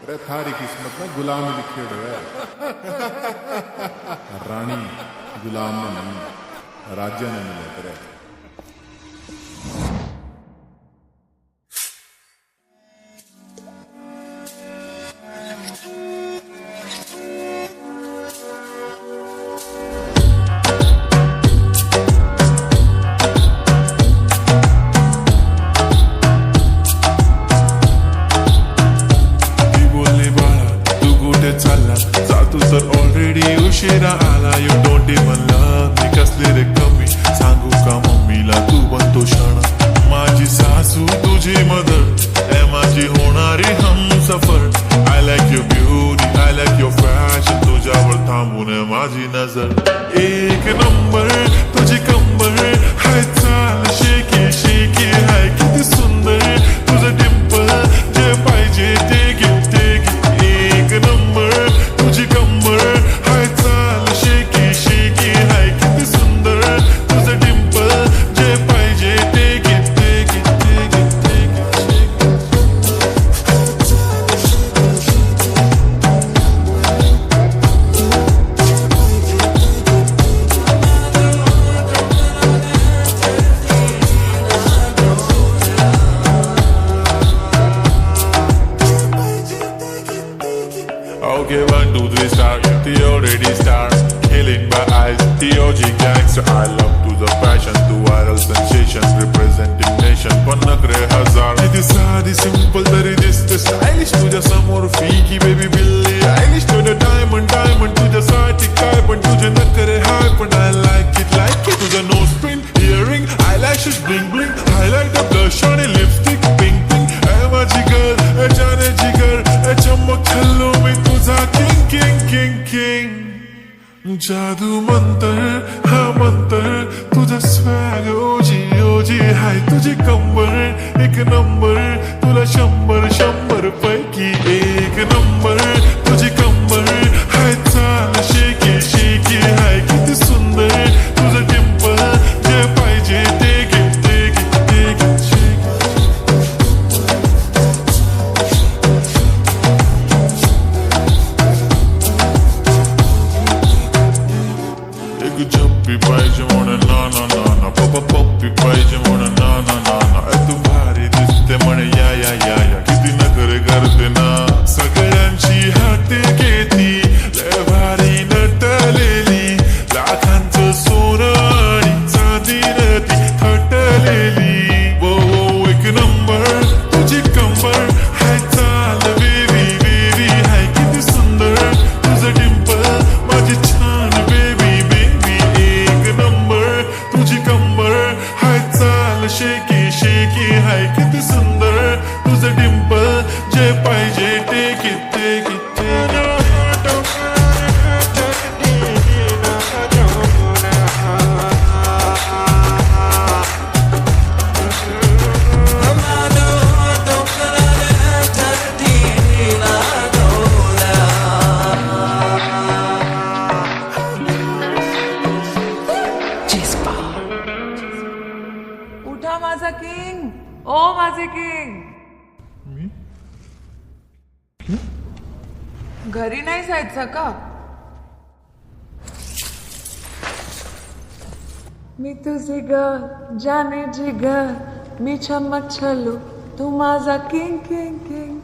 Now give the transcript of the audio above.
अरे थारी किस्मत में गुलामी लिखे हुए रानी गुलाम ने नहीं राज्य ने मिले करे. उशिरा आला you don't even love me कसली रे कमी सांगू का मम्मीला तू बनतो क्षण माझी सासू तुझी मदर ए माझी होणारी Humsafar I like your beauty I like your fashion तुझ्यावर थांबून माझी नजर एक नंबर तुझी कंबर हाय चाल शेकी शेकी हाय किती सुंदर तुझं डिंपल जे पाहिजे ते घे एक नंबर तुझी कंबर हाय चाल शेकी शेकी हाय किती सुंदर तुझं डिंपल जे पाहिजे ते घे Okay, 1, 2, 3, start. The already start. Killing my eyes. The OG gangster. I love to the passion. To viral sensations. Representing nation. पण नखरे हजार. किती साधी simple तरी दिसते stylish. तुझ्या समोर फिकी baby बिल्ली आयलिश. तुझं diamond तुझ्यासाठी काय पण तुझे नखरे हाय पण I like it. तुझं nose pin, earring, eyelashes bling bling. Highlight the blush आणि lipstick pink pink. ए माझी girl, ए जाने जिगर, ए चमक छल्लो मी तुझा किंग किंग किंग किंग. जादू मंतर हा मंतर तुझा स्वॅग ओजी ओजी हाय तुझी कंबर एक नंबर तुला 100 पैकी एक नंबर तुझी कंबर हाय चाल शेकी शेकी हाय किती सुंदर तुझं डिंपल जे पाहिजे ते घे झप्पी पाहिजे म्हणून ना पप्पी पाहिजे म्हणून ना तू भारी दिसते म्हणे या किती नखरे करते ना सगळ्यांची हात घेती लय भारी नटलेली लाखांचं सोनं आणि चांदीनं ती थटलेली वो एक नंबर तुझी कंबर हाय चाल बेबी बेबी हाय किती सुंदर तुझं डिंपल माझी छान बेबी तुझी कंबर हाय चाल शेकी शेकी हाय किती सुंदर तुझं डिंपल जे पाहिजे ते उठा माझा किंग ओ माझे किंग. घरी नाही जायचं का? मी तुझी ग जाने जिगर मी चमक छल्लू तू माझा किंग किंग किंग.